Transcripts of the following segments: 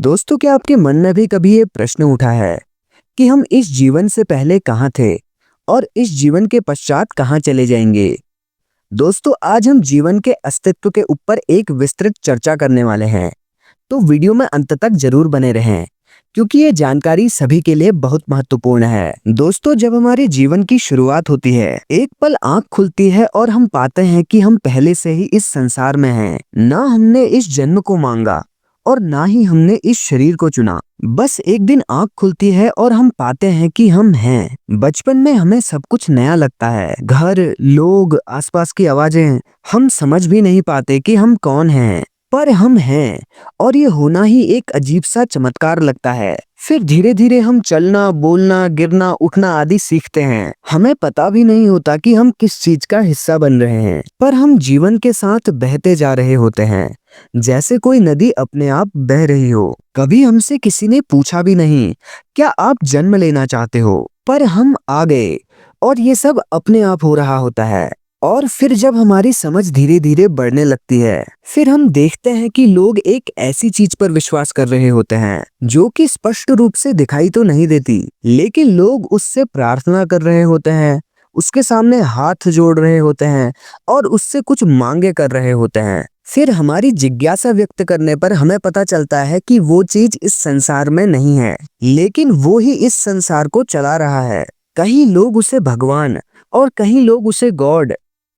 दोस्तों, क्या आपके मन में भी कभी ये प्रश्न उठा है कि हम इस जीवन से पहले कहाँ थे और इस जीवन के पश्चात कहाँ चले जाएंगे। दोस्तों, आज हम जीवन के अस्तित्व के ऊपर एक विस्तृत चर्चा करने वाले हैं, तो वीडियो में अंत तक जरूर बने रहें क्योंकि ये जानकारी सभी के लिए बहुत महत्वपूर्ण है। दोस्तों, जब हमारे जीवन की शुरुआत होती है, एक पल आंख खुलती है और हम पाते हैं कि हम पहले से ही इस संसार में हैं। ना हमने इस जन्म को मांगा और ना ही हमने इस शरीर को चुना। बस एक दिन आंख खुलती है और हम पाते हैं कि हम हैं। बचपन में हमें सब कुछ नया लगता है, घर, लोग, आसपास की आवाजें। हम समझ भी नहीं पाते कि हम कौन हैं, पर हम हैं और ये होना ही एक अजीब सा चमत्कार लगता है। फिर धीरे धीरे हम चलना, बोलना, गिरना, उठना आदि सीखते हैं। हमें पता भी नहीं होता कि हम किस चीज का हिस्सा बन रहे हैं, पर हम जीवन के साथ बहते जा रहे होते हैं, जैसे कोई नदी अपने आप बह रही हो। कभी हमसे किसी ने पूछा भी नहीं, क्या आप जन्म लेना चाहते हो, पर हम आ गए और ये सब अपने आप हो रहा होता है। और फिर जब हमारी समझ धीरे धीरे बढ़ने लगती है, फिर हम देखते हैं कि लोग एक ऐसी चीज पर विश्वास कर रहे होते हैं जो कि स्पष्ट रूप से दिखाई तो नहीं देती, लेकिन लोग उससे प्रार्थना कर रहे होते हैं, उसके सामने हाथ जोड़ रहे होते हैं और उससे कुछ मांगे कर रहे होते हैं। फिर हमारी जिज्ञासा व्यक्त करने पर हमें पता चलता है कि वो चीज इस संसार में नहीं है, लेकिन वो ही इस संसार को चला रहा है। कहीं लोग उसे भगवान और कहीं लोग उसे गॉड,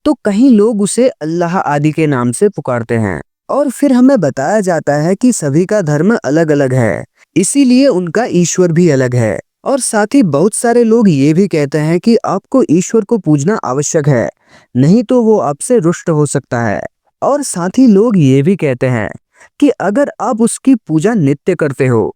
तो कहीं लोग उसे अल्लाह आदि के नाम से पुकारते हैं। और फिर हमें बताया जाता है कि सभी का धर्म अलग अलग है, इसीलिए उनका ईश्वर भी अलग है। और साथ ही बहुत सारे लोग ये भी कहते हैं कि आपको ईश्वर को पूजना आवश्यक है, नहीं तो वो आपसे रुष्ट हो सकता है। और साथ ही लोग ये भी कहते हैं कि अगर आप उसकी पूजा नित्य करते हो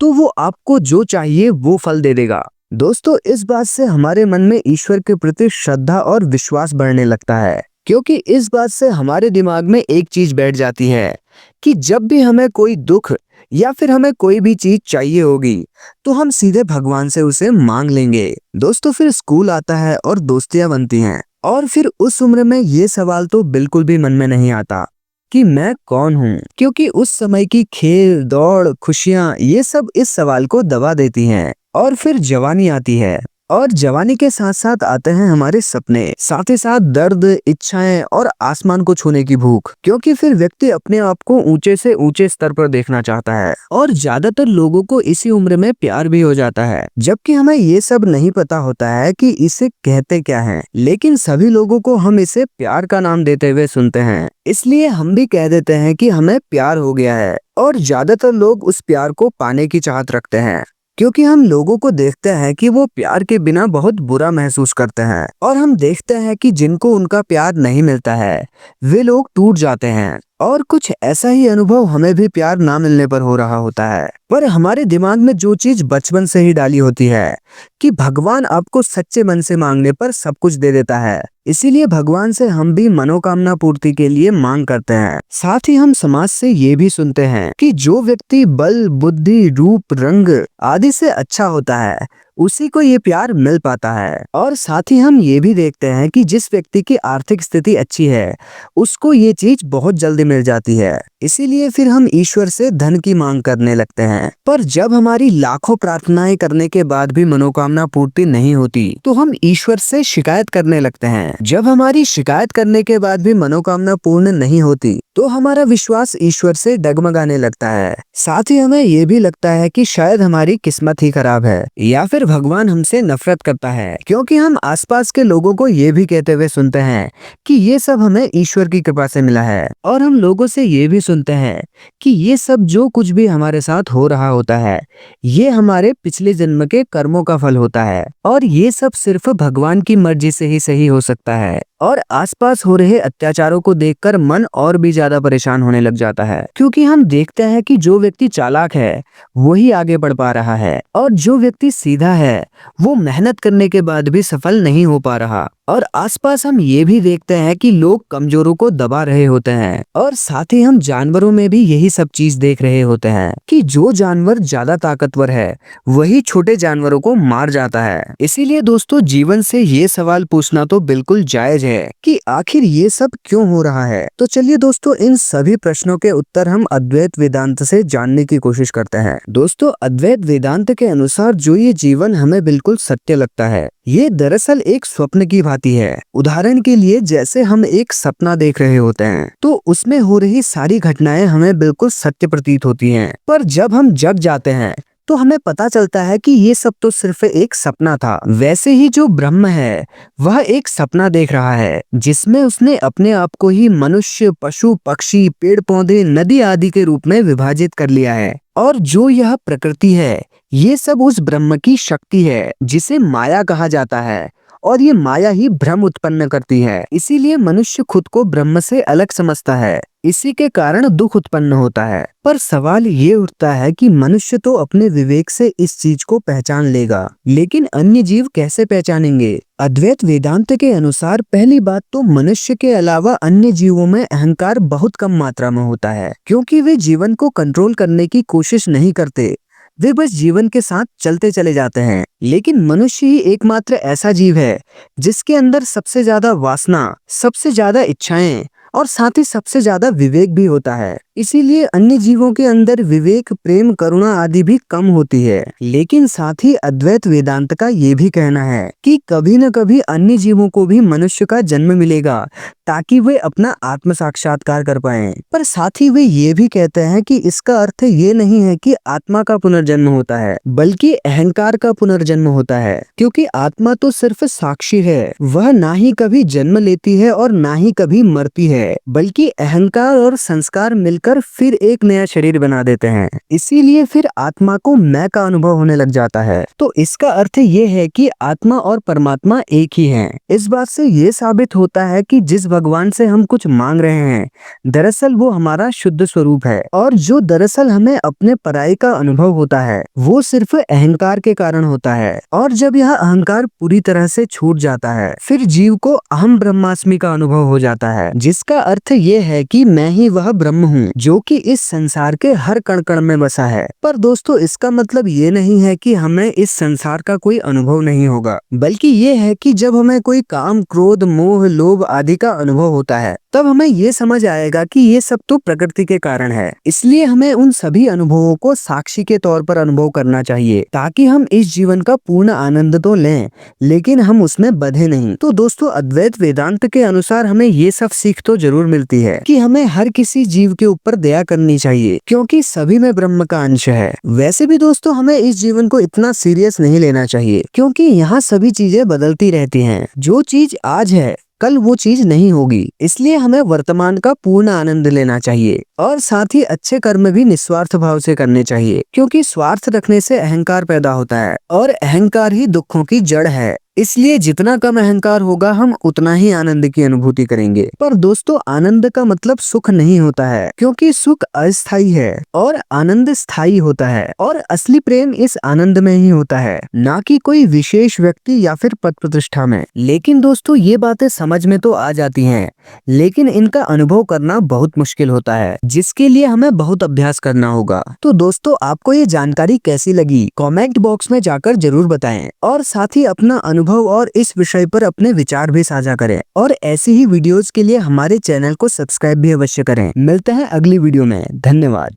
तो वो आपको जो चाहिए वो फल दे देगा। दोस्तों, इस बात से हमारे मन में ईश्वर के प्रति श्रद्धा और विश्वास बढ़ने लगता है, क्योंकि इस बात से हमारे दिमाग में एक चीज बैठ जाती है कि जब भी हमें कोई दुख या फिर हमें कोई भी चीज चाहिए होगी तो हम सीधे भगवान से उसे मांग लेंगे। दोस्तों, फिर स्कूल आता है और दोस्तियां बनती हैं, और फिर उस उम्र में ये सवाल तो बिल्कुल भी मन में नहीं आता कि मैं कौन हूँ, क्योंकि उस समय की खेल, दौड़, खुशियाँ ये सब इस सवाल को दबा देती हैं। और फिर जवानी आती है, और जवानी के साथ साथ आते हैं हमारे सपने, साथ ही साथ दर्द, इच्छाएं और आसमान को छूने की भूख, क्योंकि फिर व्यक्ति अपने आप को ऊंचे से ऊंचे स्तर पर देखना चाहता है। और ज्यादातर लोगों को इसी उम्र में प्यार भी हो जाता है, जबकि हमें ये सब नहीं पता होता है कि इसे कहते क्या है। लेकिन सभी लोगों को हम इसे प्यार का नाम देते हुए सुनते हैं, इसलिए हम भी कह देते हैं कि हमें प्यार हो गया है। और ज्यादातर लोग उस प्यार को पाने की चाहत रखते हैं, क्योंकि हम लोगों को देखते हैं कि वो प्यार के बिना बहुत बुरा महसूस करते हैं, और हम देखते हैं कि जिनको उनका प्यार नहीं मिलता है वे लोग टूट जाते हैं। और कुछ ऐसा ही अनुभव हमें भी प्यार ना मिलने पर हो रहा होता है। पर हमारे दिमाग में जो चीज बचपन से ही डाली होती है कि भगवान आपको सच्चे मन से मांगने पर सब कुछ दे देता है, इसीलिए भगवान से हम भी मनोकामना पूर्ति के लिए मांग करते हैं। साथ ही हम समाज से ये भी सुनते हैं कि जो व्यक्ति बल, बुद्धि, रूप, रंग आदि से अच्छा होता है उसी को ये प्यार मिल पाता है। और साथ ही हम ये भी देखते हैं कि जिस व्यक्ति की आर्थिक स्थिति अच्छी है उसको ये चीज बहुत जल्दी मिल जाती है, इसीलिए फिर हम ईश्वर से धन की मांग करने लगते हैं। पर जब हमारी लाखों प्रार्थनाएं करने के बाद भी मनोकामना पूर्ति नहीं होती तो हम ईश्वर से शिकायत करने लगते हैं। जब हमारी शिकायत करने के बाद भी मनोकामना पूर्ण नहीं होती तो हमारा विश्वास ईश्वर से डगमगाने लगता है। साथ ही हमें ये भी लगता है कि शायद हमारी किस्मत ही खराब है या फिर भगवान हमसे नफरत करता है, क्योंकि हम आसपास के लोगों को ये भी कहते हुए सुनते हैं कि ये सब हमें ईश्वर की कृपा से मिला है। और हम लोगों से ये भी सुनते हैं कि ये सब जो कुछ भी हमारे साथ हो रहा होता है ये हमारे पिछले जन्म के कर्मों का फल होता है, और ये सब सिर्फ भगवान की मर्जी से ही सही हो सकता है। और आसपास हो रहे अत्याचारों को देखकर मन और भी ज्यादा परेशान होने लग जाता है, क्योंकि हम देखते हैं कि जो व्यक्ति चालाक है वही आगे बढ़ पा रहा है, और जो व्यक्ति सीधा है वो मेहनत करने के बाद भी सफल नहीं हो पा रहा। और आसपास हम ये भी देखते हैं कि लोग कमजोरों को दबा रहे होते हैं और साथ ही हम जानवरों में भी यही सब चीज देख रहे होते हैं कि जो जानवर ज्यादा ताकतवर है वही छोटे जानवरों को मार जाता है। इसीलिए दोस्तों जीवन से ये सवाल पूछना तो बिल्कुल जायज है कि आखिर ये सब क्यों हो रहा है। तो चलिए दोस्तों इन सभी प्रश्नों के उत्तर हम अद्वैत वेदांत से जानने की कोशिश करते हैं। दोस्तों अद्वैत वेदांत के अनुसार जो ये जीवन हमें बिल्कुल सत्य लगता है ये दरअसल एक स्वप्न की भांति है। उदाहरण के लिए जैसे हम एक सपना देख रहे होते हैं तो उसमें हो रही सारी घटनाएं हमें बिल्कुल सत्य प्रतीत होती हैं, पर जब हम जग जाते हैं तो हमें पता चलता है कि ये सब तो सिर्फ एक सपना था। वैसे ही जो ब्रह्म है वह एक सपना देख रहा है जिसमें उसने अपने आप को ही मनुष्य, पशु, पक्षी, पेड़ पौधे, नदी आदि के रूप में विभाजित कर लिया है। और जो यह प्रकृति है ये सब उस ब्रह्म की शक्ति है जिसे माया कहा जाता है और ये माया ही भ्रम उत्पन्न करती है। इसीलिए मनुष्य खुद को ब्रह्म से अलग समझता है, इसी के कारण दुख उत्पन्न होता है। पर सवाल ये उठता है कि मनुष्य तो अपने विवेक से इस चीज को पहचान लेगा, लेकिन अन्य जीव कैसे पहचानेंगे? अद्वैत वेदांत के अनुसार पहली बात तो मनुष्य के अलावा अन्य जीवों में अहंकार बहुत कम मात्रा में होता है, क्योंकि वे जीवन को कंट्रोल करने की कोशिश नहीं करते, वे बस जीवन के साथ चलते चले जाते हैं। लेकिन मनुष्य ही एकमात्र ऐसा जीव है जिसके अंदर सबसे ज्यादा वासना, सबसे ज्यादा इच्छाएं और साथ ही सबसे ज्यादा विवेक भी होता है। इसीलिए अन्य जीवों के अंदर विवेक, प्रेम, करुणा आदि भी कम होती है। लेकिन साथ ही अद्वैत वेदांत का ये भी कहना है कि कभी न कभी अन्य जीवों को भी मनुष्य का जन्म मिलेगा ताकि वे अपना आत्म साक्षात्कार कर पाएं। पर साथ ही वे ये भी कहते हैं कि इसका अर्थ ये नहीं है कि आत्मा का पुनर्जन्म होता है, बल्कि अहंकार का पुनर्जन्म होता है, क्योंकि आत्मा तो सिर्फ साक्षी है, वह ना ही कभी जन्म लेती है और ना ही कभी मरती है, बल्कि अहंकार और संस्कार मिलकर फिर एक नया शरीर बना देते हैं। इसीलिए फिर आत्मा को मैं का अनुभव होने लग जाता है। तो इसका अर्थ ये है कि आत्मा और परमात्मा एक ही हैं। इस बात से ये साबित होता है कि जिस भगवान से हम कुछ मांग रहे हैं दरअसल वो हमारा शुद्ध स्वरूप है, और जो दरअसल हमें अपने पराई का अनुभव होता है वो सिर्फ अहंकार के कारण होता है। और जब यह अहंकार पूरी तरह से छूट जाता है फिर जीव को अहम ब्रह्मास्मि का अनुभव हो जाता है, जिसका अर्थ ये है कि मैं ही वह ब्रह्म हूँ जो कि इस संसार के हर कण कण में बसा है। पर दोस्तों इसका मतलब ये नहीं है कि हमें इस संसार का कोई अनुभव नहीं होगा, बल्कि ये है कि जब हमें कोई काम, क्रोध, मोह, लोभ आदि का अनुभव होता है तब हमें ये समझ आएगा कि ये सब तो प्रकृति के कारण है। इसलिए हमें उन सभी अनुभवों को साक्षी के तौर पर अनुभव करना चाहिए ताकि हम इस जीवन का पूर्ण आनंद तो लें लेकिन हम उसमें बंधे नहीं। तो दोस्तों अद्वैत वेदांत के अनुसार हमें ये सब सीख तो जरूर मिलती है कि हमें हर किसी जीव के ऊपर दया करनी चाहिए, क्योंकि सभी में ब्रह्म का अंश है। वैसे भी दोस्तों हमें इस जीवन को इतना सीरियस नहीं लेना चाहिए, क्योंकि यहाँ सभी चीजें बदलती रहती हैं। जो चीज आज है कल वो चीज नहीं होगी, इसलिए हमें वर्तमान का पूर्ण आनंद लेना चाहिए और साथ ही अच्छे कर्म भी निस्वार्थ भाव से करने चाहिए, क्योंकि स्वार्थ रखने से अहंकार पैदा होता है और अहंकार ही दुखों की जड़ है। इसलिए जितना कम अहंकार होगा हम उतना ही आनंद की अनुभूति करेंगे। पर दोस्तों आनंद का मतलब सुख नहीं होता है, क्योंकि सुख अस्थायी है और आनंद स्थायी होता है, और असली प्रेम इस आनंद में ही होता है, ना कि कोई विशेष व्यक्ति या फिर पद प्रतिष्ठा में। लेकिन दोस्तों ये बातें समझ में तो आ जाती हैं, लेकिन इनका अनुभव करना बहुत मुश्किल होता है, जिसके लिए हमें बहुत अभ्यास करना होगा। तो दोस्तों आपको ये जानकारी कैसी लगी कमेंट बॉक्स में जाकर जरूर बताएं, और साथ ही अपना अनुभव और इस विषय पर अपने विचार भी साझा करें, और ऐसी ही वीडियोस के लिए हमारे चैनल को सब्सक्राइब भी अवश्य करें। मिलते हैं अगली वीडियो में। धन्यवाद।